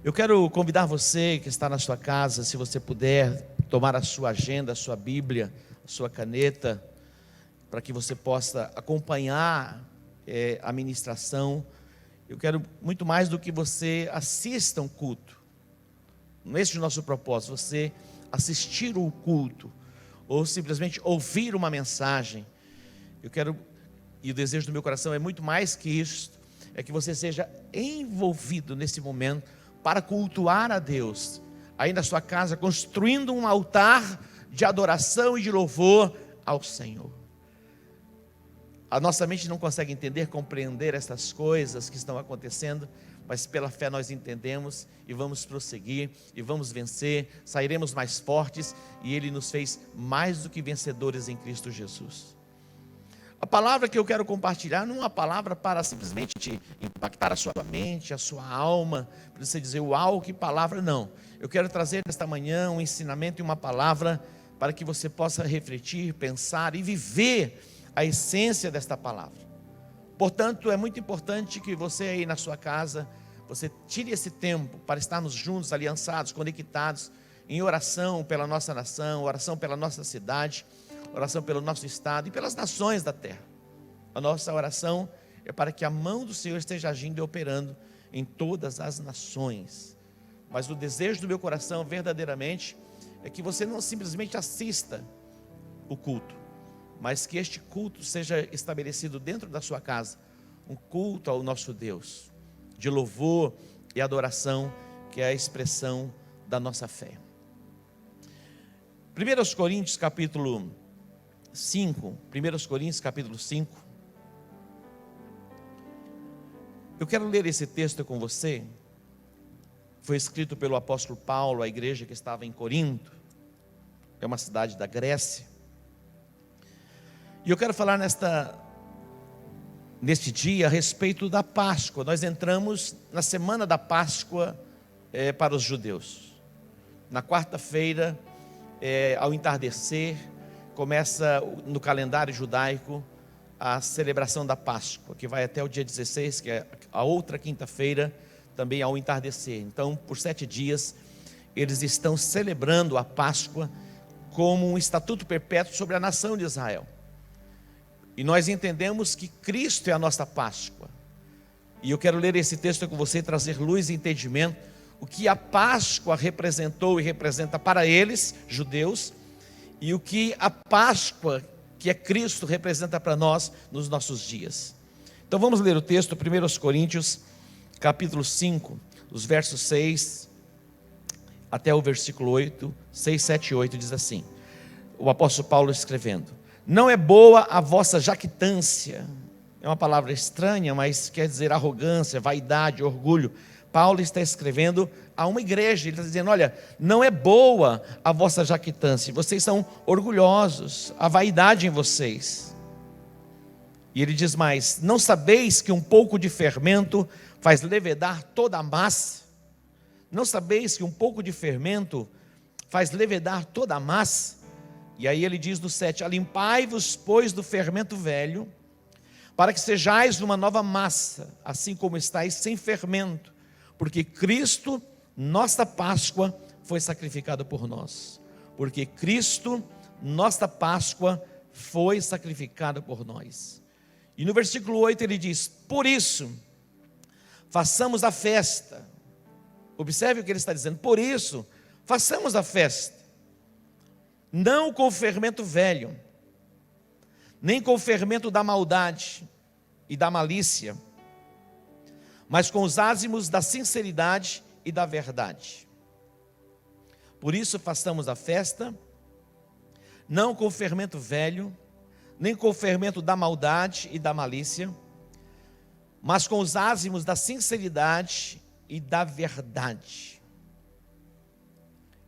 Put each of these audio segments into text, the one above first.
Eu quero convidar você que está na sua casa, se você puder, tomar a sua agenda, a sua Bíblia, a sua caneta, para que você possa acompanhar a ministração. Eu quero muito mais do que você assista um culto. Esse é o nosso propósito, você assistir o culto, ou simplesmente ouvir uma mensagem. Eu quero, e o desejo do meu coração é muito mais que isso, é que você seja envolvido nesse momento, para cultuar a Deus, aí na sua casa, construindo um altar de adoração e de louvor ao Senhor. A nossa mente não consegue entender, compreender essas coisas que estão acontecendo, mas pela fé nós entendemos e vamos prosseguir e vamos vencer, sairemos mais fortes, e Ele nos fez mais do que vencedores em Cristo Jesus. A palavra que eu quero compartilhar não é uma palavra para simplesmente impactar a sua mente, a sua alma, para você dizer, uau, que palavra, não. Eu quero trazer nesta manhã um ensinamento e uma palavra para que você possa refletir, pensar e viver a essência desta palavra. Portanto, é muito importante que você aí na sua casa, você tire esse tempo para estarmos juntos, aliançados, conectados, em oração pela nossa nação, oração pela nossa cidade, oração pelo nosso estado e pelas nações da terra. A nossa oração é para que a mão do Senhor esteja agindo e operando em todas as nações. Mas o desejo do meu coração verdadeiramente é que você não simplesmente assista o culto, mas que este culto seja estabelecido dentro da sua casa, um culto ao nosso Deus, de louvor e adoração, que é a expressão da nossa fé. 1 Coríntios capítulo 5, 1 Coríntios capítulo 5. Eu quero ler esse texto com você. Foi escrito pelo apóstolo Paulo à igreja que estava em Corinto. É uma cidade da Grécia. E eu quero falar neste dia a respeito da Páscoa. Nós entramos na semana da Páscoa para os judeus. Na quarta-feira, ao entardecer, começa no calendário judaico a celebração da Páscoa, que vai até o dia 16, que é a outra quinta-feira, também ao entardecer. Então, por 7 dias, eles estão celebrando a Páscoa como um estatuto perpétuo sobre a nação de Israel. E nós entendemos que Cristo é a nossa Páscoa. E eu quero ler esse texto com você e trazer luz e entendimento, o que a Páscoa representou e representa para eles, judeus, e o que a Páscoa, que é Cristo, representa para nós nos nossos dias. Então vamos ler o texto, 1 Coríntios, capítulo 5, os versos 6 até o versículo 8, 6, 7 e 8, diz assim, o apóstolo Paulo escrevendo: não é boa a vossa jactância. É uma palavra estranha, mas quer dizer arrogância, vaidade, orgulho. Paulo está escrevendo a uma igreja, ele está dizendo, olha, não é boa a vossa jactância, vocês são orgulhosos, a vaidade em vocês. E ele diz mais, não sabeis que um pouco de fermento faz levedar toda a massa? Não sabeis que um pouco de fermento faz levedar toda a massa? E aí ele diz no 7, alimpai-vos, pois, do fermento velho, para que sejais uma nova massa, assim como estáis sem fermento, porque Cristo, nossa Páscoa, foi sacrificado por nós. Porque Cristo, nossa Páscoa, foi sacrificado por nós. E no versículo 8 ele diz, por isso, façamos a festa. Observe o que ele está dizendo, por isso, façamos a festa. Não com o fermento velho, nem com o fermento da maldade e da malícia, mas com os ázimos da sinceridade e da verdade. Por isso façamos a festa, não com o fermento velho, nem com o fermento da maldade e da malícia, mas com os ázimos da sinceridade e da verdade.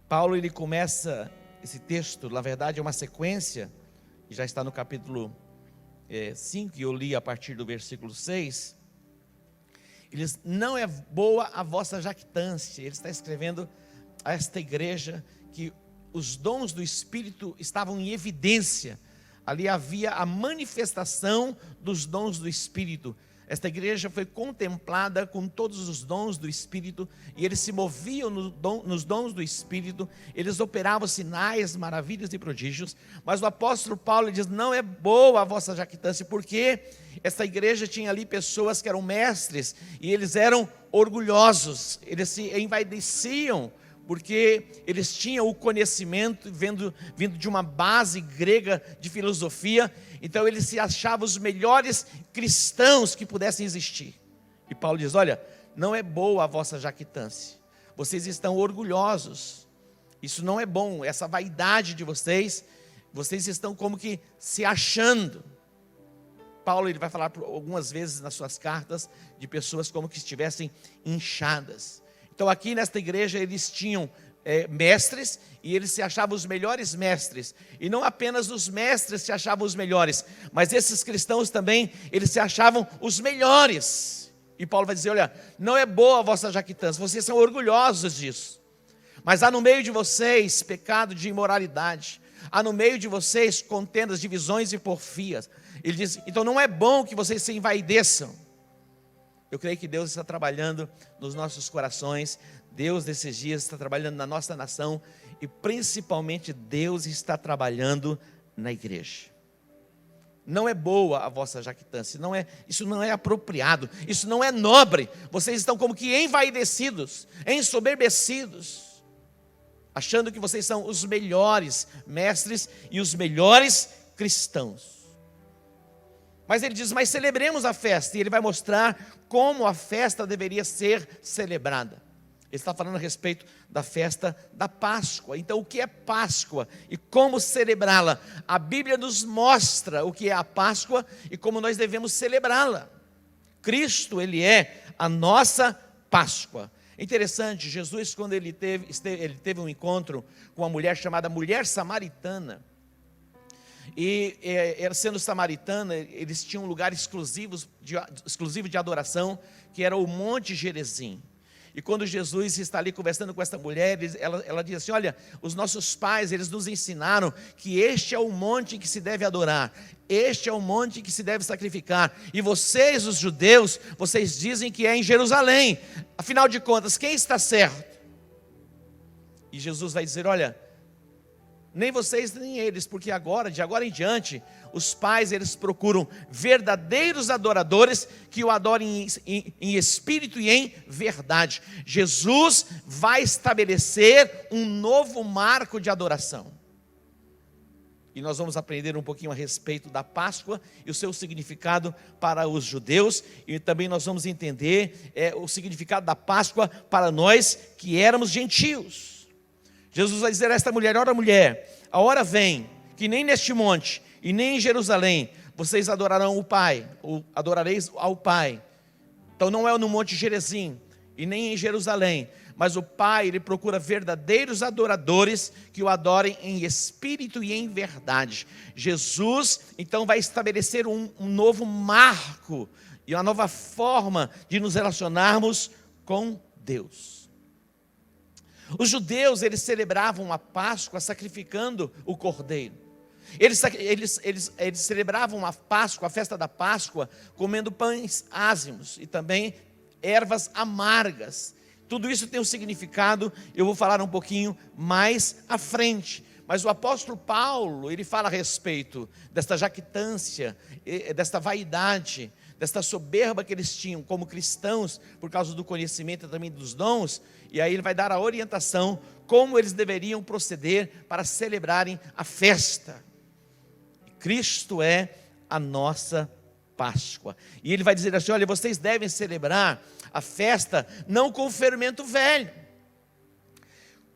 Paulo, ele começa esse texto, na verdade é uma sequência, que já está no capítulo 5, que eu li a partir do versículo 6, ele diz, não é boa a vossa jactância. Ele está escrevendo a esta igreja que os dons do Espírito estavam em evidência, ali havia a manifestação dos dons do Espírito, Esta igreja foi contemplada com todos os dons do Espírito, e eles se moviam nos dons do Espírito, eles operavam sinais, maravilhas e prodígios. Mas o apóstolo Paulo diz: não é boa a vossa jactância, porque esta igreja tinha ali pessoas que eram mestres, e eles eram orgulhosos, eles se envaideciam, porque eles tinham o conhecimento vindo de uma base grega de filosofia. Então eles se achavam os melhores cristãos que pudessem existir. E Paulo diz: olha, não é boa a vossa jactância, vocês estão orgulhosos, isso não é bom, essa vaidade de vocês estão como que se achando. Paulo, ele vai falar algumas vezes nas suas cartas de pessoas como que estivessem inchadas. Então aqui nesta igreja eles tinham mestres, e eles se achavam os melhores mestres, e não apenas os mestres se achavam os melhores, mas esses cristãos também, eles se achavam os melhores. E Paulo vai dizer: olha, não é boa a vossa jactância, vocês são orgulhosos disso, mas há no meio de vocês pecado de imoralidade, há no meio de vocês contendas, divisões e porfias. Ele diz: então não é bom que vocês se envaideçam. Eu creio que Deus está trabalhando nos nossos corações, Deus desses dias está trabalhando na nossa nação, e principalmente Deus está trabalhando na igreja. Não é boa a vossa jactância, isso não é apropriado, isso não é nobre. Vocês estão como que envaidecidos, ensoberbecidos, achando que vocês são os melhores mestres e os melhores cristãos. Mas ele diz: mas celebremos a festa, e ele vai mostrar como a festa deveria ser celebrada. Ele está falando a respeito da festa da Páscoa. Então, o que é Páscoa e como celebrá-la? A Bíblia nos mostra o que é a Páscoa e como nós devemos celebrá-la. Cristo, ele é a nossa Páscoa. É interessante, Jesus, quando ele teve um encontro com uma mulher chamada mulher samaritana, e sendo samaritana, eles tinham um lugar exclusivo de adoração, que era o Monte Gerizim. E quando Jesus está ali conversando com essa mulher, ela diz assim: olha, os nossos pais, eles nos ensinaram que este é o monte que se deve adorar, este é o monte que se deve sacrificar, e vocês, os judeus, vocês dizem que é em Jerusalém. Afinal de contas, quem está certo? E Jesus vai dizer: olha, nem vocês nem eles, porque de agora em diante, os pais, eles procuram verdadeiros adoradores que o adorem em espírito e em verdade. Jesus vai estabelecer um novo marco de adoração. E nós vamos aprender um pouquinho a respeito da Páscoa e o seu significado para os judeus, e também nós vamos entender o significado da Páscoa para nós que éramos gentios. Jesus vai dizer a esta mulher: ora mulher, a hora vem, que nem neste monte e nem em Jerusalém vocês adorarão o Pai, ou adorareis ao Pai. Então não é no Monte Gerizim e nem em Jerusalém, mas o Pai, ele procura verdadeiros adoradores que o adorem em espírito e em verdade. Jesus então vai estabelecer um novo marco e uma nova forma de nos relacionarmos com Deus. Os judeus, eles celebravam a Páscoa sacrificando o cordeiro. Eles celebravam a Páscoa, a festa da Páscoa, comendo pães ázimos e também ervas amargas. Tudo isso tem um significado, eu vou falar um pouquinho mais à frente. Mas o apóstolo Paulo, ele fala a respeito desta jactância, desta vaidade, desta soberba que eles tinham como cristãos, por causa do conhecimento e também dos dons. E aí ele vai dar a orientação como eles deveriam proceder para celebrarem a festa. Cristo é a nossa Páscoa. E ele vai dizer assim: olha, vocês devem celebrar a festa não com o fermento velho.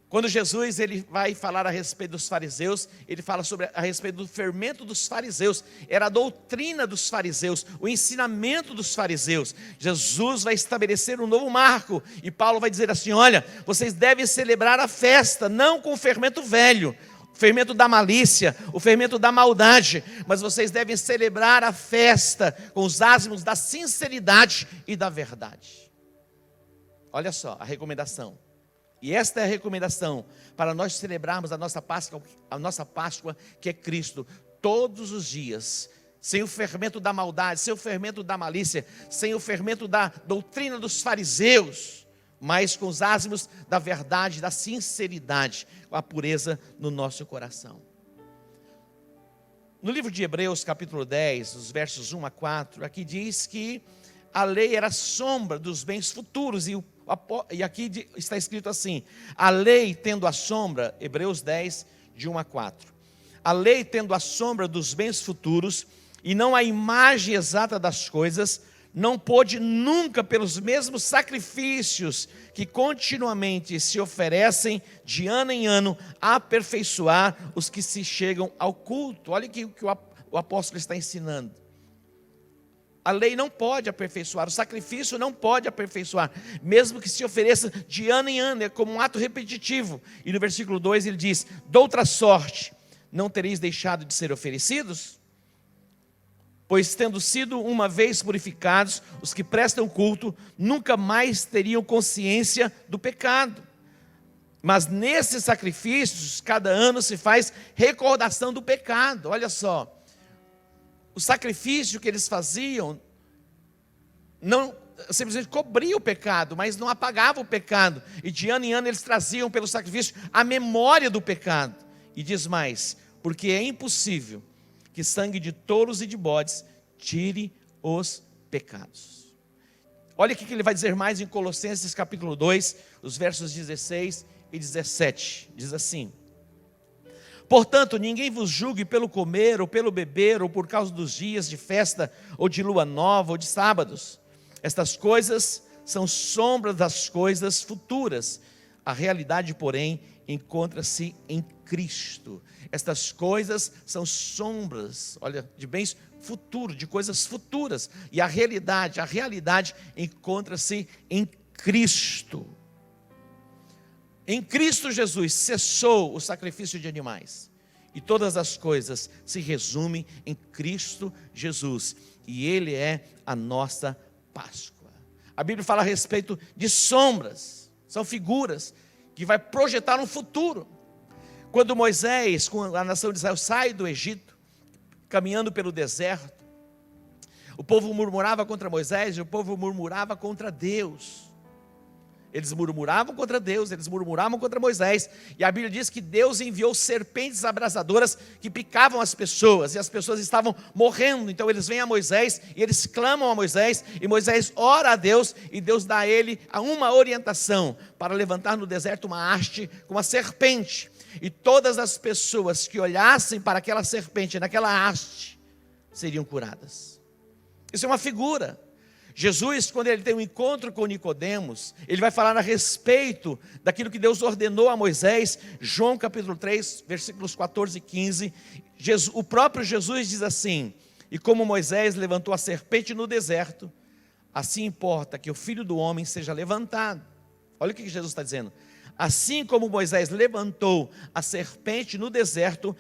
Quando Jesus, ele vai falar a respeito dos fariseus, ele fala a respeito do fermento dos fariseus. Era a doutrina dos fariseus, o ensinamento dos fariseus. Jesus vai estabelecer um novo marco, e Paulo vai dizer assim: olha, vocês devem celebrar a festa não com o fermento velho, o fermento da malícia, o fermento da maldade, mas vocês devem celebrar a festa com os ázimos da sinceridade e da verdade. Olha só a recomendação. E esta é a recomendação para nós celebrarmos a nossa Páscoa, que é Cristo, todos os dias, sem o fermento da maldade, sem o fermento da malícia, sem o fermento da doutrina dos fariseus, mas com os asmos da verdade, da sinceridade, com a pureza no nosso coração. No livro de Hebreus, capítulo 10, os versos 1 a 4, aqui diz que a lei era sombra dos bens futuros, e aqui está escrito assim: a lei tendo a sombra, Hebreus 10, de 1 a 4, a lei tendo a sombra dos bens futuros, e não a imagem exata das coisas, não pôde nunca, pelos mesmos sacrifícios que continuamente se oferecem de ano em ano, aperfeiçoar os que se chegam ao culto. Olha o que o apóstolo está ensinando. A lei não pode aperfeiçoar, o sacrifício não pode aperfeiçoar, mesmo que se ofereça de ano em ano, é como um ato repetitivo. E no versículo 2 ele diz: doutra sorte, não tereis deixado de ser oferecidos? Pois tendo sido uma vez purificados, os que prestam culto nunca mais teriam consciência do pecado. Mas nesses sacrifícios, cada ano se faz recordação do pecado. Olha só, o sacrifício que eles faziam não simplesmente cobria o pecado, mas não apagava o pecado. E de ano em ano eles traziam pelo sacrifício a memória do pecado. E diz mais: porque é impossível que sangue de touros e de bodes tire os pecados. Olha o que ele vai dizer mais em Colossenses capítulo 2, os versos 16 e 17. Diz assim: portanto, ninguém vos julgue pelo comer, ou pelo beber, ou por causa dos dias de festa, ou de lua nova, ou de sábados. Estas coisas são sombras das coisas futuras. A realidade, porém, encontra-se em Cristo. Estas coisas são sombras, olha, de bens futuros, de coisas futuras. E a realidade encontra-se em Cristo. Em Cristo Jesus cessou o sacrifício de animais. E todas as coisas se resumem em Cristo Jesus. E Ele é a nossa Páscoa. A Bíblia fala a respeito de sombras. São figuras que vai projetar um futuro. Quando Moisés, com a nação de Israel, sai do Egito, caminhando pelo deserto, o povo murmurava contra Moisés e o povo murmurava contra Deus. Eles murmuravam contra Deus, eles murmuravam contra Moisés, e a Bíblia diz que Deus enviou serpentes abrasadoras que picavam as pessoas, e as pessoas estavam morrendo. Então eles vêm a Moisés, e eles clamam a Moisés, e Moisés ora a Deus, e Deus dá a ele uma orientação, para levantar no deserto uma haste com uma serpente, e todas as pessoas que olhassem para aquela serpente, naquela haste, seriam curadas. Isso é uma figura. Jesus, quando ele tem um encontro com Nicodemos, ele vai falar a respeito daquilo que Deus ordenou a Moisés. João capítulo 3, versículos 14 e 15, o próprio Jesus diz assim: e como Moisés levantou a serpente no deserto, assim importa que o Filho do Homem seja levantado. Olha o que Jesus está dizendo: assim como Moisés levantou a serpente no deserto,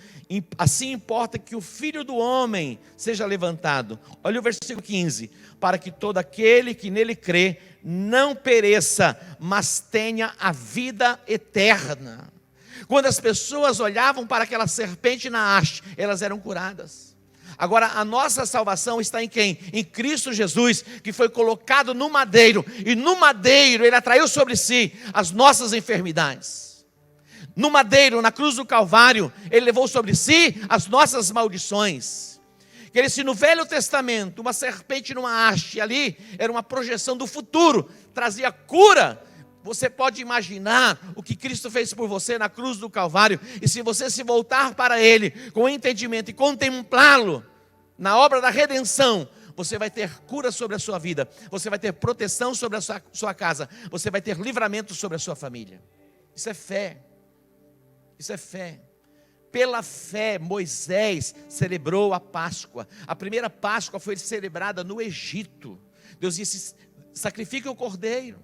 assim importa que o Filho do Homem seja levantado. Olha o versículo 15: para que todo aquele que nele crê não pereça, mas tenha a vida eterna. Quando as pessoas olhavam para aquela serpente na haste, elas eram curadas. Agora a nossa salvação está em quem? Em Cristo Jesus, que foi colocado no madeiro, e no madeiro ele atraiu sobre si as nossas enfermidades. No madeiro, na cruz do Calvário, ele levou sobre si as nossas maldições. Que se no Velho Testamento uma serpente numa haste, ali era uma projeção do futuro, trazia cura. Você pode imaginar o que Cristo fez por você na cruz do Calvário, e se você se voltar para Ele com entendimento e contemplá-lo na obra da redenção, você vai ter cura sobre a sua vida, você vai ter proteção sobre a sua casa, você vai ter livramento sobre a sua família. Isso é fé, isso é fé. Pela fé, Moisés celebrou a Páscoa. A primeira Páscoa foi celebrada no Egito. Deus disse: sacrifique o cordeiro,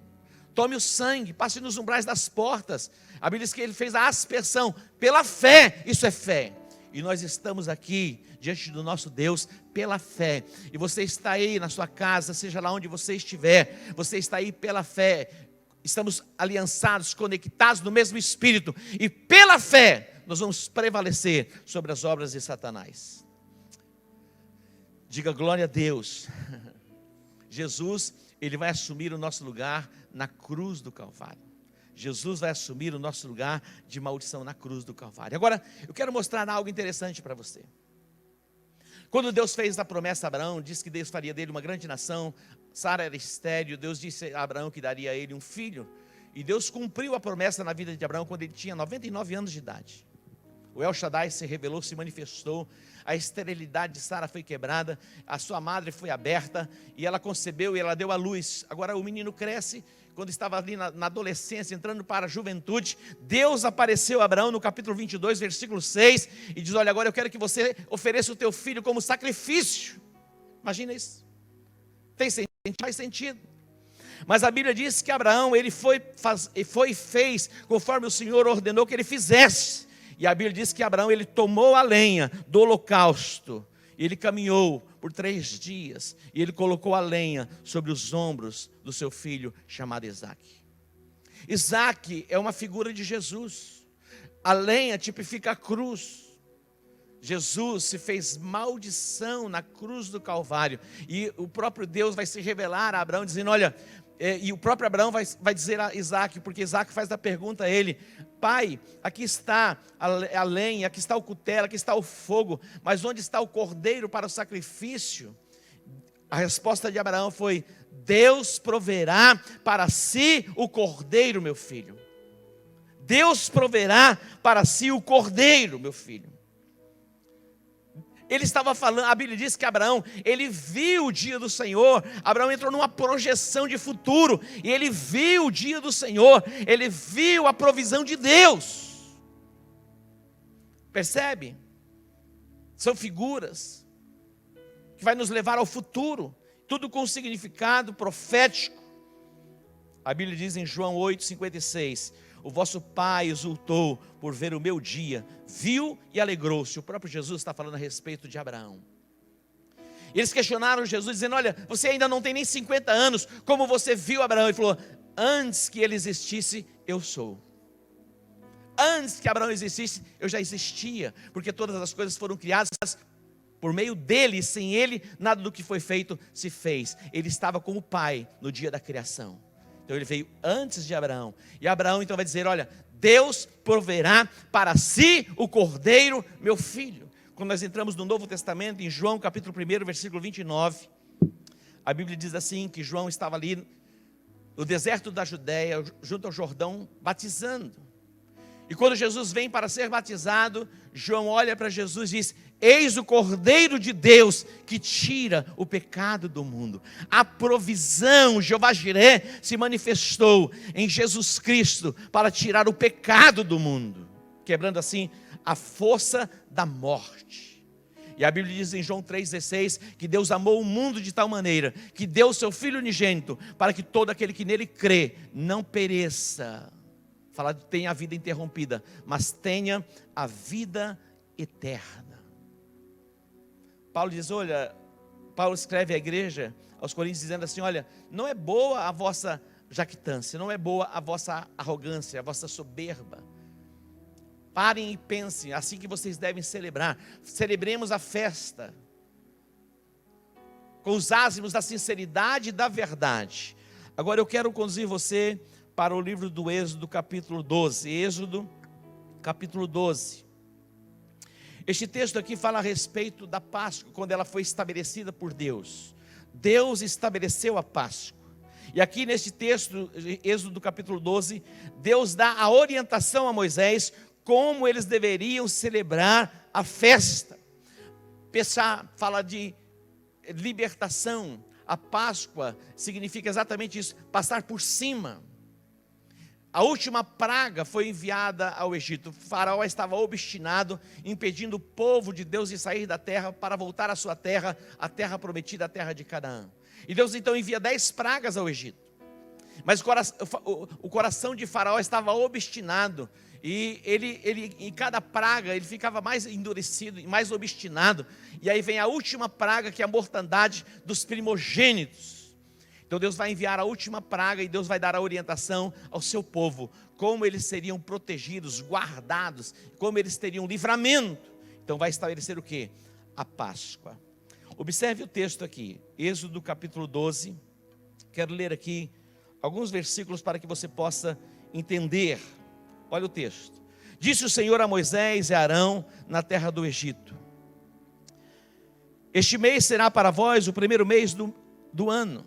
tome o sangue, passe nos umbrais das portas. A Bíblia diz que ele fez a aspersão. Pela fé, isso é fé. E nós estamos aqui diante do nosso Deus pela fé. E você está aí na sua casa, seja lá onde você estiver, você está aí pela fé. Estamos aliançados, conectados no mesmo Espírito. E pela fé nós vamos prevalecer sobre as obras de Satanás. Diga glória a Deus. Jesus, Ele vai assumir o nosso lugar na cruz do Calvário. Jesus vai assumir o nosso lugar de maldição na cruz do Calvário. Agora, eu quero mostrar algo interessante para você. Quando Deus fez a promessa a Abraão, disse que Deus faria dele uma grande nação. Sara era estéril, Deus disse a Abraão que daria a ele um filho. E Deus cumpriu a promessa na vida de Abraão quando ele tinha 99 anos de idade. O El Shaddai se revelou, se manifestou, a esterilidade de Sara foi quebrada, a sua madre foi aberta, e ela concebeu e ela deu à luz. Agora o menino cresce, quando estava ali na adolescência, entrando para a juventude, Deus apareceu a Abraão no capítulo 22, versículo 6, e diz: olha, agora eu quero que você ofereça o teu filho como sacrifício. Imagina isso. Tem sentido? Faz sentido. Mas a Bíblia diz que Abraão, ele foi e fez conforme o Senhor ordenou que ele fizesse. E a Bíblia diz que Abraão, ele tomou a lenha do holocausto, e ele caminhou por 3 dias, e ele colocou a lenha sobre os ombros do seu filho, chamado Isaque. Isaque é uma figura de Jesus. A lenha tipifica a cruz. Jesus se fez maldição na cruz do Calvário, e o próprio Deus vai se revelar a Abraão, dizendo: olha, e o próprio Abraão vai dizer a Isaque, porque Isaque faz a pergunta a ele: pai, aqui está a lenha, aqui está o cutelo, aqui está o fogo, mas onde está o cordeiro para o sacrifício? A resposta de Abraão foi: Deus proverá para si o cordeiro, meu filho. Deus proverá para si o cordeiro, meu filho. Ele estava falando, a Bíblia diz que Abraão, ele viu o dia do Senhor. Abraão entrou numa projeção de futuro, e ele viu o dia do Senhor, ele viu a provisão de Deus. Percebe? São figuras que vai nos levar ao futuro, tudo com significado profético. A Bíblia diz em João 8,56: o vosso pai exultou por ver o meu dia, viu e alegrou-se. O próprio Jesus está falando a respeito de Abraão. Eles questionaram Jesus, dizendo: olha, você ainda não tem nem 50 anos, como você viu Abraão? Ele falou: antes que ele existisse, eu sou. Antes que Abraão existisse, eu já existia, porque todas as coisas foram criadas por meio dele, e sem ele, nada do que foi feito se fez. Ele estava com o Pai no dia da criação. Então ele veio antes de Abraão. E Abraão então vai dizer: olha, Deus proverá para si o cordeiro, meu filho. Quando nós entramos no Novo Testamento, em João capítulo 1, versículo 29, a Bíblia diz assim, que João estava ali no deserto da Judéia, junto ao Jordão, batizando. E quando Jesus vem para ser batizado, João olha para Jesus e diz: eis o Cordeiro de Deus que tira o pecado do mundo. A provisão, Jeová Jiré, se manifestou em Jesus Cristo para tirar o pecado do mundo, quebrando assim a força da morte. E a Bíblia diz em João 3,16 que Deus amou o mundo de tal maneira que deu o seu Filho unigênito, para que todo aquele que nele crê não pereça, falar de tenha a vida interrompida, mas tenha a vida eterna. Paulo diz, olha, Paulo escreve à igreja, aos Coríntios, dizendo assim: olha, não é boa a vossa jactância, não é boa a vossa arrogância, a vossa soberba. Parem e pensem, assim que vocês devem celebrar. Celebremos a festa com os ázimos da sinceridade e da verdade. Agora eu quero conduzir você para o livro do Êxodo, capítulo 12. Êxodo, capítulo 12. Este texto aqui fala a respeito da Páscoa, quando ela foi estabelecida por Deus. Deus estabeleceu a Páscoa. E aqui neste texto, Êxodo capítulo 12, Deus dá a orientação a Moisés como eles deveriam celebrar a festa. Pesar fala de libertação. A Páscoa significa exatamente isso, passar por cima. A última praga foi enviada ao Egito. O faraó estava obstinado, impedindo o povo de Deus de sair da terra para voltar à sua terra, a terra prometida, a terra de Canaã. E Deus então envia 10 pragas ao Egito. Mas o coração de faraó estava obstinado. E ele em cada praga ele ficava mais endurecido e mais obstinado. E aí vem a última praga, que é a mortandade dos primogênitos. Então Deus vai enviar a última praga e Deus vai dar a orientação ao seu povo, como eles seriam protegidos, guardados, como eles teriam livramento. Então vai estabelecer o quê? A Páscoa. Observe o texto aqui, Êxodo capítulo 12. Quero ler aqui alguns versículos para que você possa entender. Olha o texto. Disse o Senhor a Moisés e a Arão na terra do Egito: este mês será para vós o primeiro mês do ano.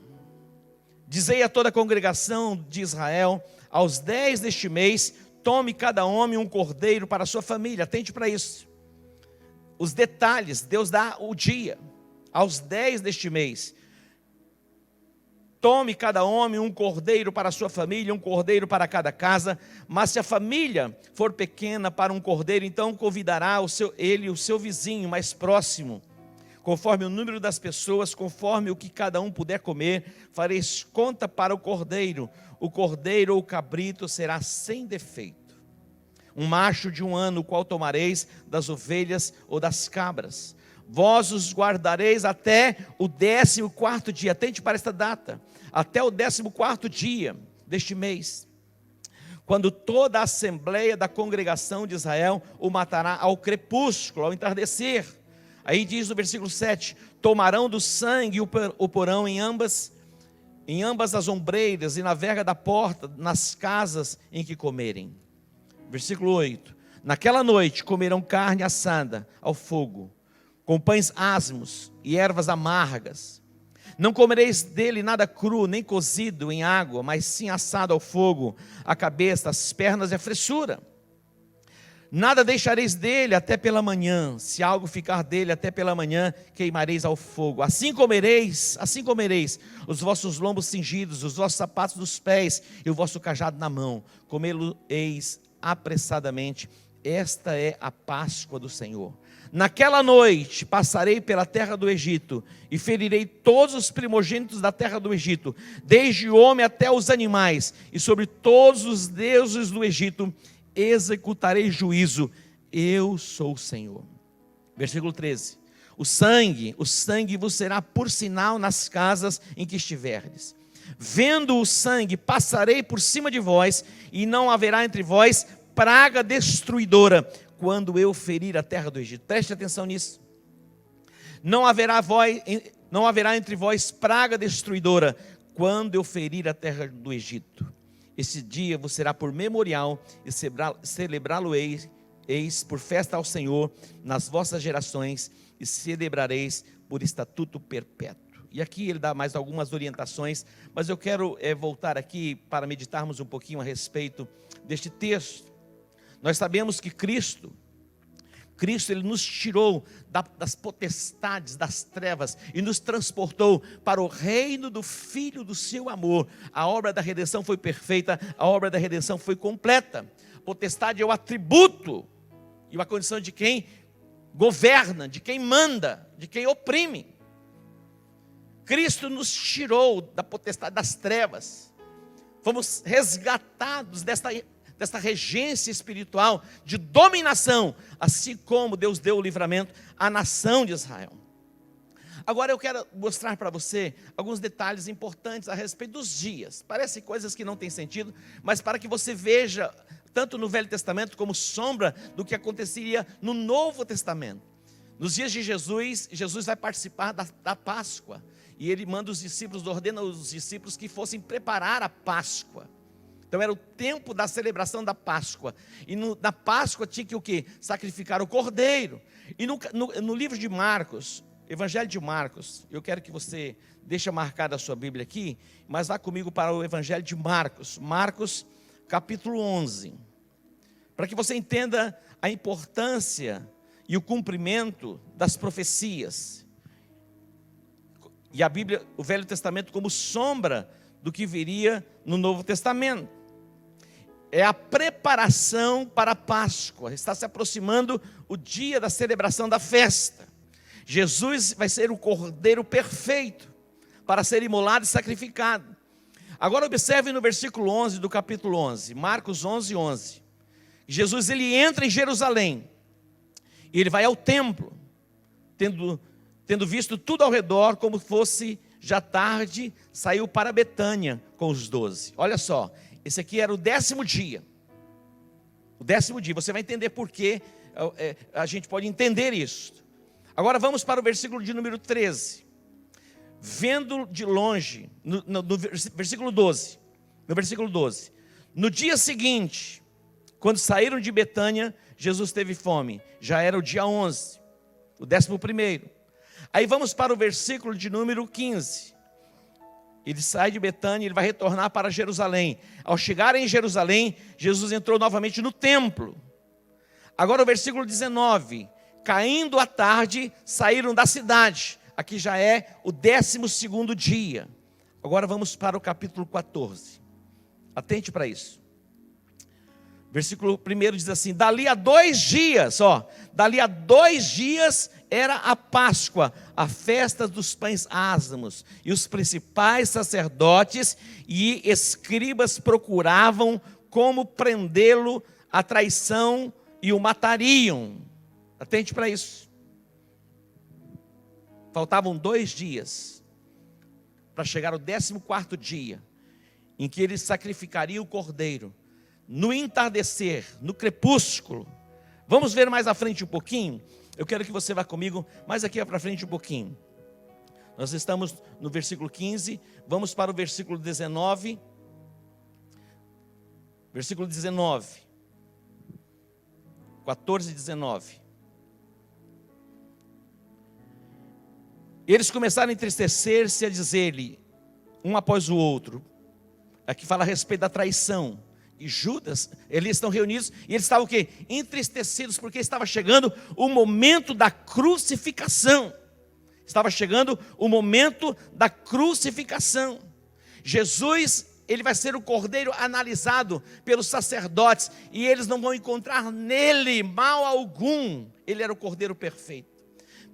Dizei a toda a congregação de Israel: aos 10 deste mês, tome cada homem um cordeiro para a sua família. Atente para isso. Os detalhes, Deus dá o dia. Aos 10 deste mês, tome cada homem um cordeiro para a sua família, um cordeiro para cada casa. Mas se a família for pequena para um cordeiro, então convidará ele o seu vizinho mais próximo, conforme o número das pessoas, conforme o que cada um puder comer. Fareis conta para o cordeiro ou cabrito será sem defeito. Um macho de 1 ano, o qual tomareis das ovelhas ou das cabras. Vós os guardareis até o 14º dia. Atente para esta data. Até o 14º dia deste mês, quando toda a assembleia da congregação de Israel o matará ao crepúsculo, ao entardecer. Aí diz no versículo 7: tomarão do sangue e o porão em ambas as ombreiras e na verga da porta, nas casas em que comerem. Versículo 8: naquela noite comerão carne assada ao fogo, com pães asmos e ervas amargas. Não comereis dele nada cru, nem cozido em água, mas sim assado ao fogo, a cabeça, as pernas e a fressura. Nada deixareis dele até pela manhã. Se algo ficar dele até pela manhã, queimareis ao fogo. Assim comereis os vossos lombos cingidos, os vossos sapatos dos pés e o vosso cajado na mão. Comê-lo-eis apressadamente. Esta é a Páscoa do Senhor. Naquela noite passarei pela terra do Egito e ferirei todos os primogênitos da terra do Egito, desde o homem até os animais, e sobre todos os deuses do Egito executarei juízo. Eu sou o Senhor. Versículo 13: o sangue vos será por sinal nas casas em que estiverdes. Vendo o sangue, passarei por cima de vós, e não haverá entre vós praga destruidora, quando eu ferir a terra do Egito. Preste atenção nisso. Não haverá entre vós praga destruidora, quando eu ferir a terra do Egito. Esse dia vos será por memorial, e celebrá-lo-eis por festa ao Senhor nas vossas gerações, e celebrareis por estatuto perpétuo. E aqui ele dá mais algumas orientações, mas eu quero voltar aqui para meditarmos um pouquinho a respeito deste texto. Nós sabemos que Cristo ele nos tirou das potestades, das trevas, e nos transportou para o reino do Filho do seu amor. A obra da redenção foi perfeita, a obra da redenção foi completa. Potestade é o atributo e a condição de quem governa, de quem manda, de quem oprime. Cristo nos tirou da potestade das trevas. Fomos resgatados desta regência espiritual de dominação, assim como Deus deu o livramento à nação de Israel. Agora eu quero mostrar para você alguns detalhes importantes a respeito dos dias. Parecem coisas que não têm sentido, mas para que você veja, tanto no Velho Testamento como sombra do que aconteceria no Novo Testamento. Nos dias de Jesus vai participar da Páscoa, e ele manda os discípulos, ordena os discípulos que fossem preparar a Páscoa. Então era o tempo da celebração da Páscoa. E na Páscoa tinha que o quê? Sacrificar o cordeiro. E no livro de Marcos, Evangelho de Marcos, eu quero que você deixe marcada a sua Bíblia aqui, mas vá comigo para o Evangelho de Marcos. Marcos capítulo 11. Para que você entenda a importância e o cumprimento das profecias. E a Bíblia, o Velho Testamento como sombra do que viria no Novo Testamento. É a preparação para a Páscoa. Está se aproximando o dia da celebração da festa. Jesus vai ser o cordeiro perfeito para ser imolado e sacrificado. Agora observe no versículo 11 do capítulo 11, Marcos 11, 11. Jesus ele entra em Jerusalém e ele vai ao templo, tendo visto tudo ao redor, como fosse já tarde, saiu para Betânia com os 12. Olha só, esse aqui era o 10º dia. O 10º dia, você vai entender por que a gente pode entender isso. Agora vamos para o versículo de número 13. Vendo de longe, no versículo 12. No versículo 12. No dia seguinte, quando saíram de Betânia, Jesus teve fome. Já era o dia 11, o 11º. Aí vamos para o versículo de número 15. Ele sai de Betânia, ele vai retornar para Jerusalém. Ao chegar em Jerusalém, Jesus entrou novamente no templo. Agora o versículo 19. Caindo a tarde, saíram da cidade. Aqui já é o 12º dia. Agora vamos para o capítulo 14. Atente para isso. Versículo 1 diz assim: dali a 2 dias, dali a 2 dias era a Páscoa, a festa dos pães ázimos, e os principais sacerdotes e escribas procuravam como prendê-lo à traição e o matariam. Atente para isso. Faltavam 2 dias para chegar ao 14º dia, em que ele sacrificaria o cordeiro. No entardecer, no crepúsculo. Vamos ver mais à frente um pouquinho? Eu quero que você vá comigo mais aqui para frente um pouquinho. Nós estamos no versículo 15, vamos para o versículo 19. Versículo 19. 14 e 19. Eles começaram a entristecer-se, a dizer-lhe, um após o outro. Aqui fala a respeito da traição. E Judas, eles estão reunidos e eles estavam o quê? Entristecidos, porque estava chegando o momento da crucificação. Estava chegando o momento da crucificação. Jesus, ele vai ser o cordeiro analisado pelos sacerdotes, e eles não vão encontrar nele mal algum. Ele era o cordeiro perfeito.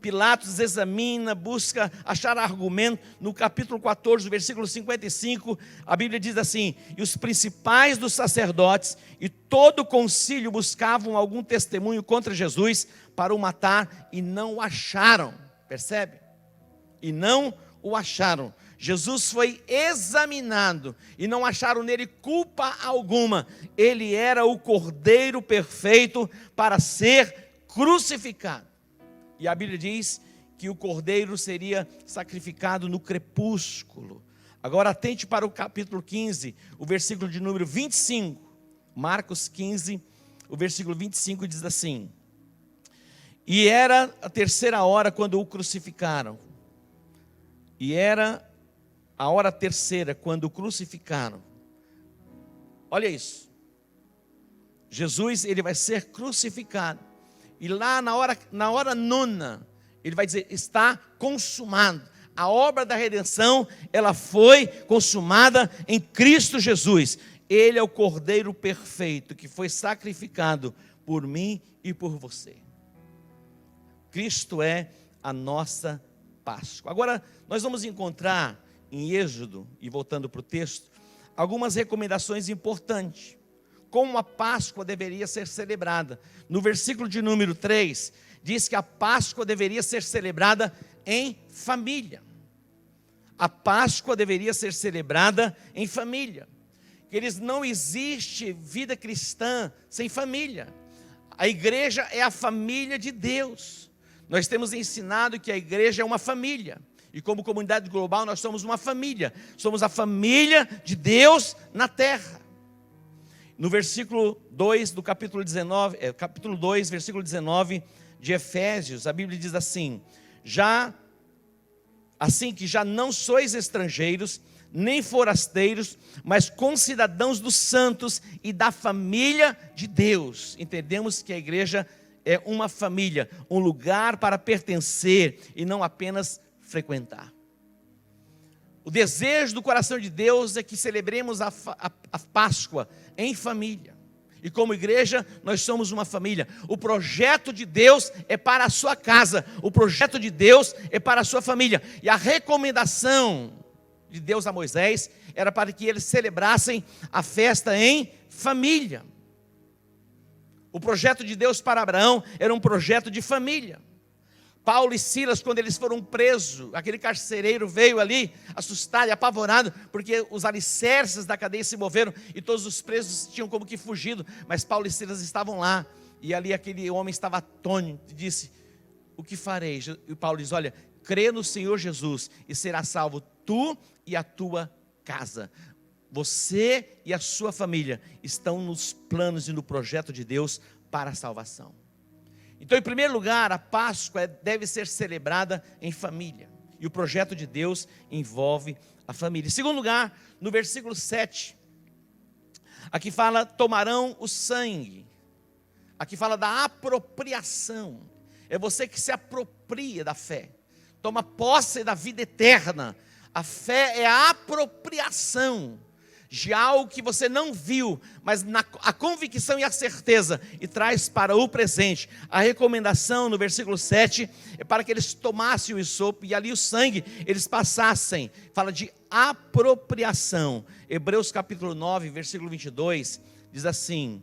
Pilatos examina, busca achar argumento. No capítulo 14, versículo 55, a Bíblia diz assim: e os principais dos sacerdotes e todo o concílio buscavam algum testemunho contra Jesus para o matar, e não o acharam. Percebe? E não o acharam. Jesus foi examinado e não acharam nele culpa alguma. Ele era o cordeiro perfeito para ser crucificado. E a Bíblia diz que o cordeiro seria sacrificado no crepúsculo. Agora atente para o capítulo 15, o versículo de número 25. Marcos 15, o versículo 25 diz assim: e era a 3ª hora quando o crucificaram. E era a hora 3ª quando o crucificaram. Olha isso. Jesus, ele vai ser crucificado. E lá na hora 9, ele vai dizer: está consumado. A obra da redenção, ela foi consumada em Cristo Jesus. Ele é o cordeiro perfeito que foi sacrificado por mim e por você. Cristo é a nossa Páscoa. Agora, nós vamos encontrar em Êxodo, e voltando para o texto, algumas recomendações importantes. Como a Páscoa deveria ser celebrada. No versículo de número 3, diz que a Páscoa deveria ser celebrada em família. A Páscoa deveria ser celebrada em família. Queridos, não existe vida cristã sem família. A igreja é a família de Deus. Nós temos ensinado que a igreja é uma família. E como comunidade global, nós somos uma família. Somos a família de Deus na terra. No versículo 2 do capítulo 19, capítulo 2, versículo 19 de Efésios, a Bíblia diz assim: assim que já não sois estrangeiros, nem forasteiros, mas concidadãos dos santos e da família de Deus. Entendemos que a igreja é uma família, um lugar para pertencer e não apenas frequentar. O desejo do coração de Deus é que celebremos a Páscoa em família. E como igreja, nós somos uma família. O projeto de Deus é para a sua casa. O projeto de Deus é para a sua família. E a recomendação de Deus a Moisés era para que eles celebrassem a festa em família. O projeto de Deus para Abraão era um projeto de família. Paulo e Silas, quando eles foram presos, aquele carcereiro veio ali, assustado e apavorado, porque os alicerces da cadeia se moveram, e todos os presos tinham como que fugido, mas Paulo e Silas estavam lá, e ali aquele homem estava atônito, e disse: o que farei? E Paulo diz, olha, crê no Senhor Jesus e será salvo tu e a tua casa. Você e a sua família estão nos planos e no projeto de Deus para a salvação. Então, em primeiro lugar, a Páscoa deve ser celebrada em família. E o projeto de Deus envolve a família. Em segundo lugar, no versículo 7, aqui fala, tomarão o sangue. Aqui fala da apropriação. É você que se apropria da fé. Toma posse da vida eterna. A fé é a apropriação de algo que você não viu, mas a convicção e a certeza, e traz para o presente. A recomendação no versículo 7 é para que eles tomassem o hisopo e ali o sangue eles passassem. Fala de apropriação. Hebreus capítulo 9, versículo 22, diz assim: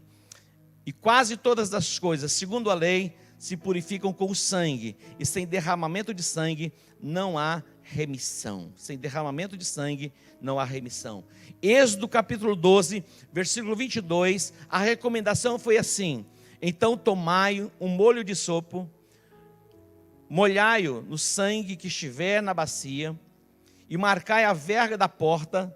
e quase todas as coisas, segundo a lei, se purificam com o sangue, e sem derramamento de sangue não há remissão. Sem derramamento de sangue não há remissão. Êxodo capítulo 12, versículo 22, a recomendação foi assim: então tomai um molho de sopo, molhai-o no sangue que estiver na bacia, e marcai a verga da porta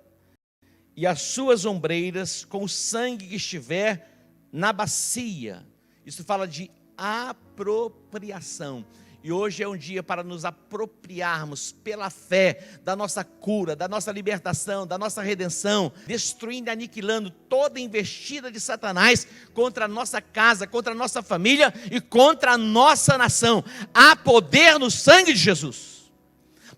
e as suas ombreiras com o sangue que estiver na bacia. Isso fala de apropriação. E hoje é um dia para nos apropriarmos pela fé da nossa cura, da nossa libertação, da nossa redenção, destruindo e aniquilando toda investida de Satanás contra a nossa casa, contra a nossa família e contra a nossa nação. Há poder no sangue de Jesus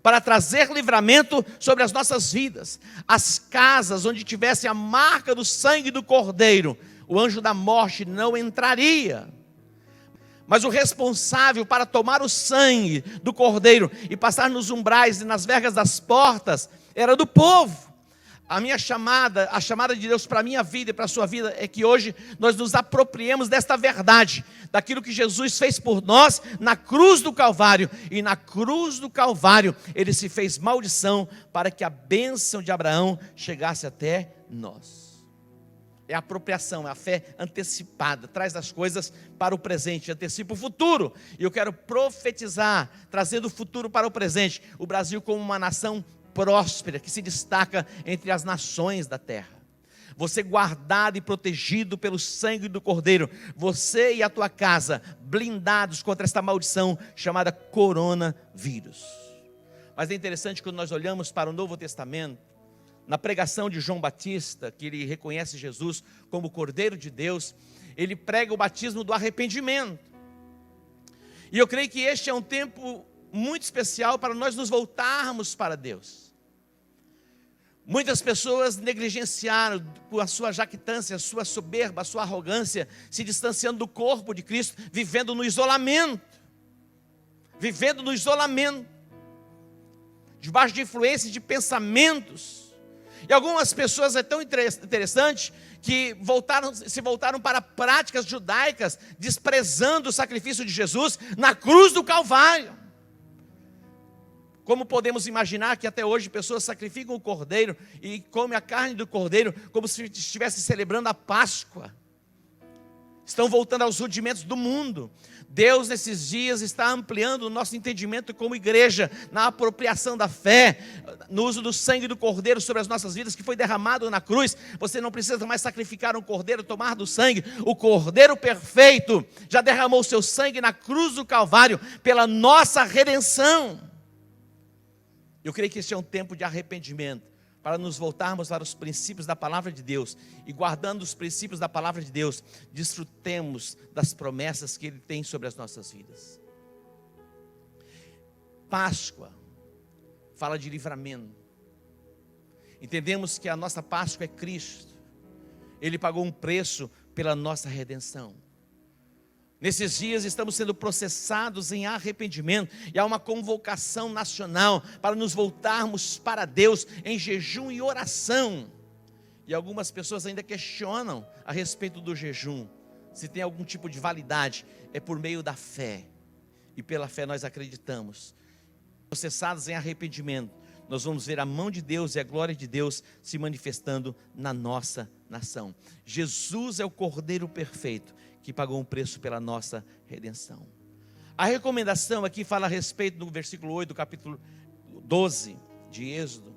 para trazer livramento sobre as nossas vidas. As casas onde tivesse a marca do sangue do Cordeiro, o anjo da morte não entraria. Mas o responsável para tomar o sangue do Cordeiro e passar nos umbrais e nas vergas das portas, era do povo. A chamada de Deus para a minha vida e para a sua vida, é que hoje nós nos apropriemos desta verdade, daquilo que Jesus fez por nós na cruz do Calvário. E na cruz do Calvário, Ele se fez maldição para que a bênção de Abraão chegasse até nós. É a apropriação, é a fé antecipada, traz as coisas para o presente, antecipa o futuro. E eu quero profetizar, trazendo o futuro para o presente, o Brasil como uma nação próspera, que se destaca entre as nações da terra. Você guardado e protegido pelo sangue do Cordeiro, você e a tua casa, blindados contra esta maldição chamada coronavírus. Mas é interessante quando nós olhamos para o Novo Testamento, na pregação de João Batista, que ele reconhece Jesus como Cordeiro de Deus, ele prega o batismo do arrependimento. E eu creio que este é um tempo muito especial para nós nos voltarmos para Deus. Muitas pessoas negligenciaram com a sua jactância, a sua soberba, a sua arrogância, se distanciando do corpo de Cristo, vivendo no isolamento, debaixo de influência de pensamentos. E algumas pessoas é tão interessante que se voltaram para práticas judaicas, desprezando o sacrifício de Jesus na cruz do Calvário. Como podemos imaginar que até hoje pessoas sacrificam o cordeiro e comem a carne do cordeiro como se estivesse celebrando a Páscoa. Estão voltando aos rudimentos do mundo. Deus nesses dias está ampliando o nosso entendimento como igreja, na apropriação da fé, no uso do sangue do Cordeiro sobre as nossas vidas, que foi derramado na cruz. Você não precisa mais sacrificar um cordeiro, tomar do sangue. O Cordeiro perfeito já derramou seu sangue na cruz do Calvário pela nossa redenção. Eu creio que este é um tempo de arrependimento, para nos voltarmos para os princípios da palavra de Deus, e guardando os princípios da palavra de Deus, desfrutemos das promessas que Ele tem sobre as nossas vidas. Páscoa fala de livramento. Entendemos que a nossa Páscoa é Cristo. Ele pagou um preço pela nossa redenção. Nesses dias estamos sendo processados em arrependimento, e há uma convocação nacional para nos voltarmos para Deus em jejum e oração. E algumas pessoas ainda questionam a respeito do jejum, se tem algum tipo de validade. É por meio da fé, e pela fé nós acreditamos. Processados em arrependimento, nós vamos ver a mão de Deus e a glória de Deus se manifestando na nossa nação. Jesus é o Cordeiro perfeito, que pagou um preço pela nossa redenção. A recomendação aqui fala a respeito do versículo 8 do capítulo 12 de Êxodo.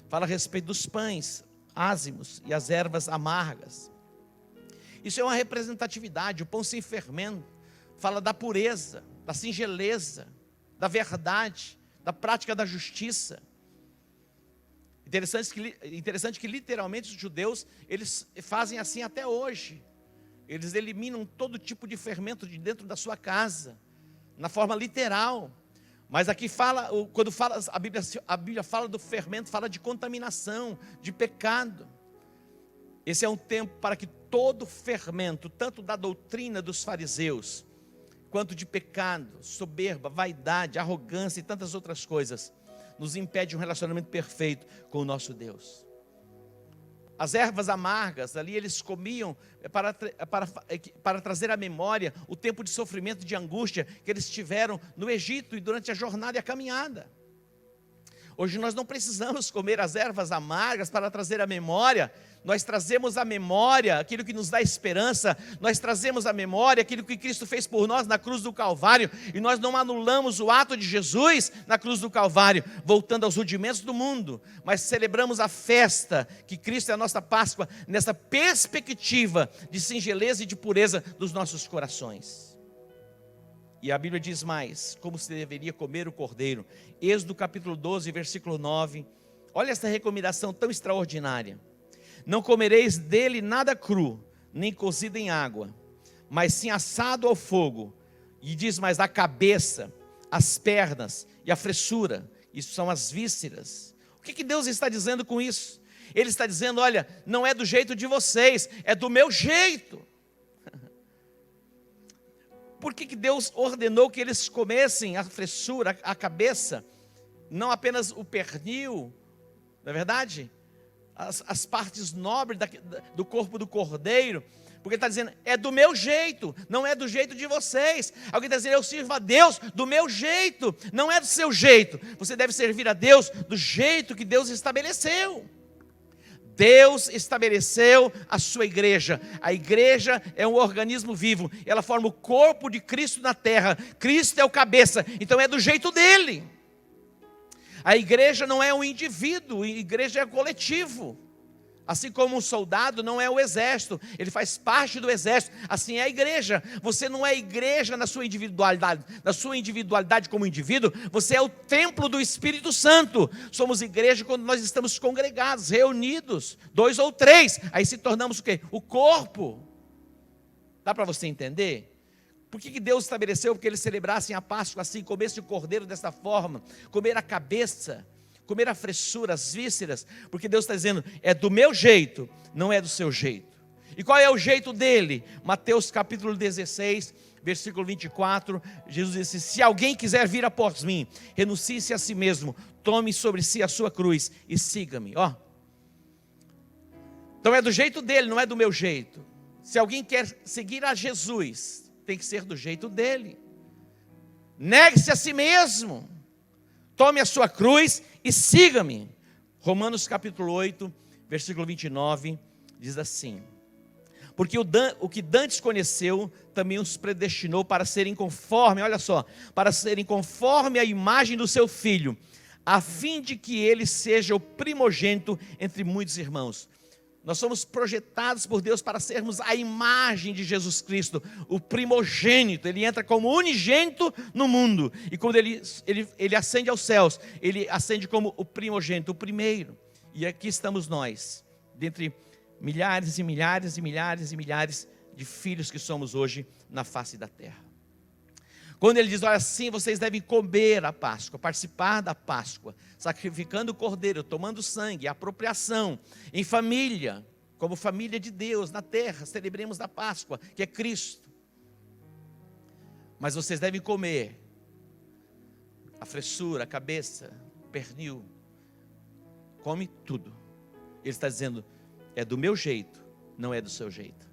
Fala a respeito dos pães ázimos e as ervas amargas. Isso é uma representatividade. O pão sem fermento fala da pureza, da singeleza, da verdade, da prática da justiça. Interessante que literalmente os judeus, eles fazem assim até hoje. Eles eliminam todo tipo de fermento de dentro da sua casa, na forma literal. Mas aqui fala, quando fala, a Bíblia fala do fermento, fala de contaminação, de pecado. Esse é um tempo para que todo fermento, tanto da doutrina dos fariseus, quanto de pecado, soberba, vaidade, arrogância e tantas outras coisas, nos impede um relacionamento perfeito com o nosso Deus. As ervas amargas, ali eles comiam para trazer à memória o tempo de sofrimento, de angústia que eles tiveram no Egito e durante a jornada e a caminhada. Hoje nós não precisamos comer as ervas amargas para trazer à memória. Nós trazemos à memória aquilo que nos dá esperança. Nós trazemos à memória aquilo que Cristo fez por nós na cruz do Calvário. E nós não anulamos o ato de Jesus na cruz do Calvário, voltando aos rudimentos do mundo. Mas celebramos a festa, que Cristo é a nossa Páscoa, nessa perspectiva de singeleza e de pureza dos nossos corações. E a Bíblia diz mais, como se deveria comer o cordeiro. Êxodo capítulo 12, versículo 9. Olha essa recomendação tão extraordinária. Não comereis dele nada cru, nem cozido em água, mas sim assado ao fogo. E diz mais, a cabeça, as pernas e a fressura. Isso são as vísceras. O que Deus está dizendo com isso? Ele está dizendo, olha, não é do jeito de vocês, é do meu jeito. Por que Deus ordenou que eles comessem a fressura, a cabeça, não apenas o pernil, não é verdade? As partes nobres do corpo do cordeiro, porque ele está dizendo, é do meu jeito, não é do jeito de vocês. Alguém está dizendo, eu sirvo a Deus do meu jeito, não é do seu jeito. Você deve servir a Deus do jeito que Deus estabeleceu. Deus estabeleceu a sua igreja. A igreja é um organismo vivo. Ela forma o corpo de Cristo na terra. Cristo é o cabeça, então é do jeito dele. A igreja não é um indivíduo, a igreja é coletivo. Assim como um soldado não é o exército, ele faz parte do exército. Assim é a igreja. Você não é igreja na sua individualidade. Na sua individualidade como indivíduo, você é o templo do Espírito Santo. Somos igreja quando nós estamos congregados, reunidos, 2 ou 3. Aí se tornamos o quê? O corpo. Dá para você entender? Por que Deus estabeleceu que eles celebrassem a Páscoa assim, comessem o cordeiro dessa forma, comer a cabeça, comer a fressura, as vísceras? Porque Deus está dizendo, é do meu jeito, não é do seu jeito. E qual é o jeito dele? Mateus capítulo 16, versículo 24, Jesus disse, se alguém quiser vir após mim, renuncie-se a si mesmo, tome sobre si a sua cruz e siga-me. Ó. Então é do jeito dele, não é do meu jeito. Se alguém quer seguir a Jesus, tem que ser do jeito dele. Negue-se a si mesmo, tome a sua cruz e siga-me. Romanos capítulo 8, versículo 29, diz assim, porque o que dantes conheceu, também os predestinou para serem conforme, olha só, para serem conforme a imagem do seu Filho, a fim de que ele seja o primogênito entre muitos irmãos. Nós somos projetados por Deus para sermos a imagem de Jesus Cristo, o primogênito. Ele entra como unigênito no mundo. E quando ele ascende aos céus, ele ascende como o primogênito, o primeiro. E aqui estamos nós, dentre milhares e milhares e milhares e milhares de filhos que somos hoje na face da terra. Quando ele diz, olha, assim vocês devem comer a Páscoa, participar da Páscoa, sacrificando o cordeiro, tomando sangue, apropriação, em família, como família de Deus na terra, celebremos da Páscoa, que é Cristo. Mas vocês devem comer a fressura, a cabeça, o pernil, come tudo. Ele está dizendo, é do meu jeito, não é do seu jeito.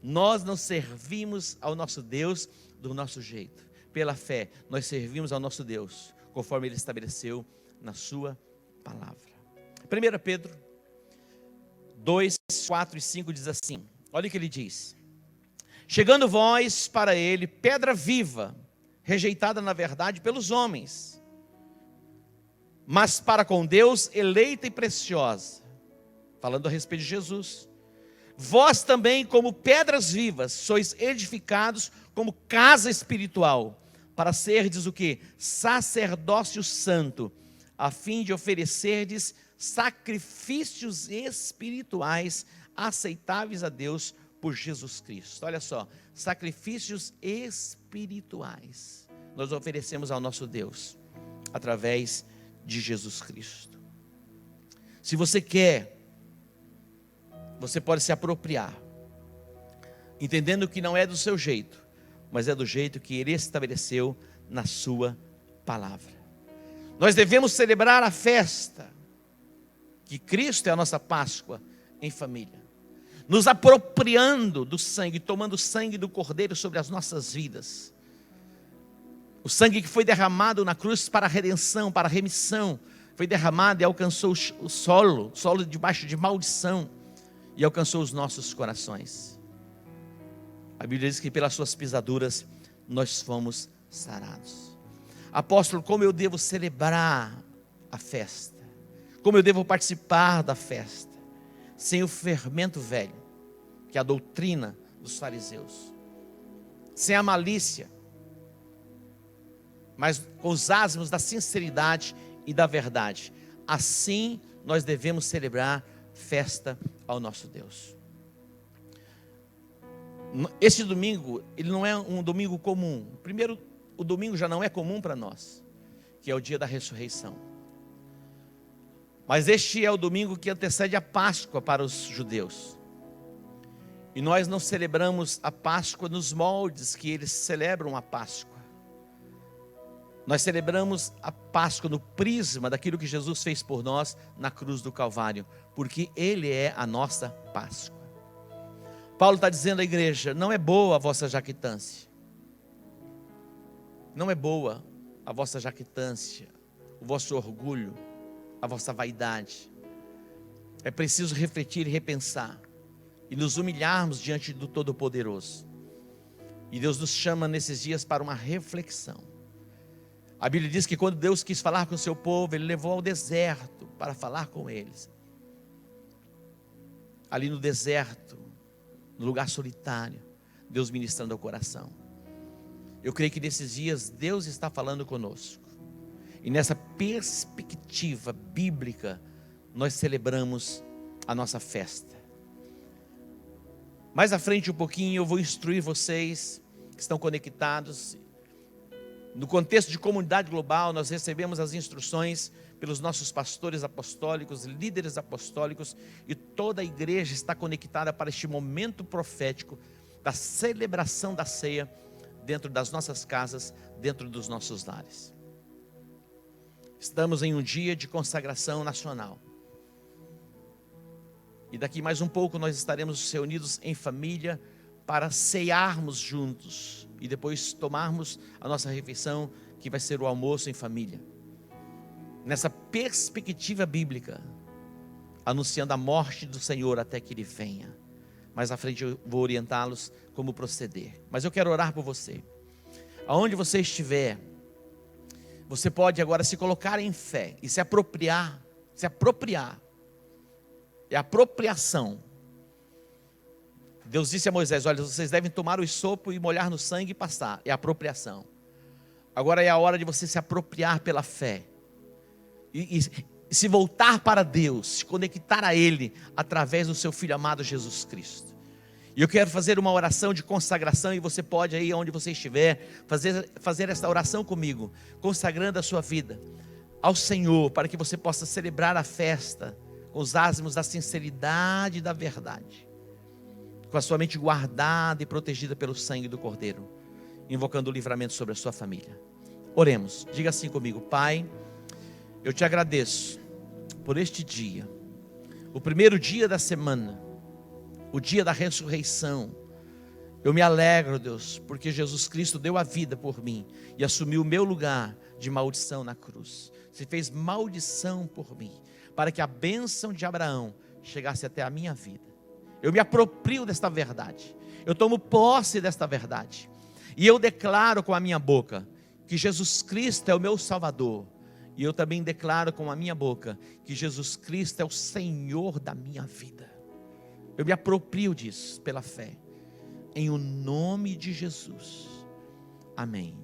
Nós não servimos ao nosso Deus do nosso jeito. Pela fé, nós servimos ao nosso Deus, conforme Ele estabeleceu na sua palavra. 1 Pedro 2, 4 e 5 diz assim, olha o que ele diz. Chegando vós para Ele, pedra viva, rejeitada na verdade pelos homens, mas para com Deus eleita e preciosa. Falando a respeito de Jesus. Vós também, como pedras vivas, sois edificados como casa espiritual, para serdes o quê? Sacerdócio santo, a fim de oferecerdes sacrifícios espirituais aceitáveis a Deus por Jesus Cristo. Olha só, sacrifícios espirituais nós oferecemos ao nosso Deus através de Jesus Cristo. Se você quer, você pode se apropriar, entendendo que não é do seu jeito, mas é do jeito que Ele estabeleceu na sua palavra. Nós devemos celebrar a festa, que Cristo é a nossa Páscoa, em família, nos apropriando do sangue, tomando o sangue do Cordeiro sobre as nossas vidas. O sangue que foi derramado na cruz para a redenção, para a remissão, foi derramado e alcançou o solo debaixo de maldição, e alcançou os nossos corações. A Bíblia diz que pelas suas pisaduras nós fomos sarados. Apóstolo, como eu devo celebrar a festa? Como eu devo participar da festa? Sem o fermento velho, que é a doutrina dos fariseus. Sem a malícia, mas com os asmos da sinceridade e da verdade. Assim nós devemos celebrar festa ao nosso Deus. Este domingo, ele não é um domingo comum. Primeiro, o domingo já não é comum para nós, que é o dia da ressurreição. Mas este é o domingo que antecede a Páscoa para os judeus. E nós não celebramos a Páscoa nos moldes que eles celebram a Páscoa. Nós celebramos a Páscoa no prisma daquilo que Jesus fez por nós na cruz do Calvário, porque Ele é a nossa Páscoa. Paulo está dizendo à igreja: não é boa a vossa jactância, não é boa a vossa jactância, o vosso orgulho, a vossa vaidade. É preciso refletir e repensar, e nos humilharmos diante do Todo-Poderoso. E Deus nos chama nesses dias para uma reflexão. A Bíblia diz que quando Deus quis falar com o seu povo, Ele levou ao deserto para falar com eles. Ali no deserto, no lugar solitário, Deus ministrando ao coração. Eu creio que nesses dias Deus está falando conosco. E nessa perspectiva bíblica, nós celebramos a nossa festa. Mais à frente um pouquinho eu vou instruir vocês que estão conectados. No contexto de comunidade global, nós recebemos as instruções pelos nossos pastores apostólicos, líderes apostólicos, e toda a igreja está conectada para este momento profético da celebração da ceia dentro das nossas casas, dentro dos nossos lares. Estamos em um dia de consagração nacional. E daqui mais um pouco nós estaremos reunidos em família para cearmos juntos e depois tomarmos a nossa refeição, que vai ser o almoço em família. Nessa perspectiva bíblica, anunciando a morte do Senhor até que Ele venha. Mais à frente eu vou orientá-los como proceder. Mas eu quero orar por você. Aonde você estiver, você pode agora se colocar em fé e se apropriar. É apropriação. Deus disse a Moisés: olha, vocês devem tomar o sopo e molhar no sangue e passar. É apropriação. Agora é a hora de você se apropriar pela fé. E se voltar para Deus, se conectar a Ele, através do seu Filho amado Jesus Cristo. E eu quero fazer uma oração de consagração, e você pode aí, onde você estiver, fazer essa oração comigo, consagrando a sua vida ao Senhor, para que você possa celebrar a festa, com os asmos da sinceridade e da verdade, com a sua mente guardada e protegida pelo sangue do Cordeiro, invocando o livramento sobre a sua família. Oremos, diga assim comigo: Pai, eu te agradeço por este dia, o primeiro dia da semana, o dia da ressurreição. Eu me alegro, Deus, porque Jesus Cristo deu a vida por mim e assumiu o meu lugar de maldição na cruz. Se fez maldição por mim, para que a bênção de Abraão chegasse até a minha vida. Eu me aproprio desta verdade, eu tomo posse desta verdade, e eu declaro com a minha boca que Jesus Cristo é o meu Salvador. E eu também declaro com a minha boca que Jesus Cristo é o Senhor da minha vida. Eu me aproprio disso pela fé. Em o nome de Jesus. Amém.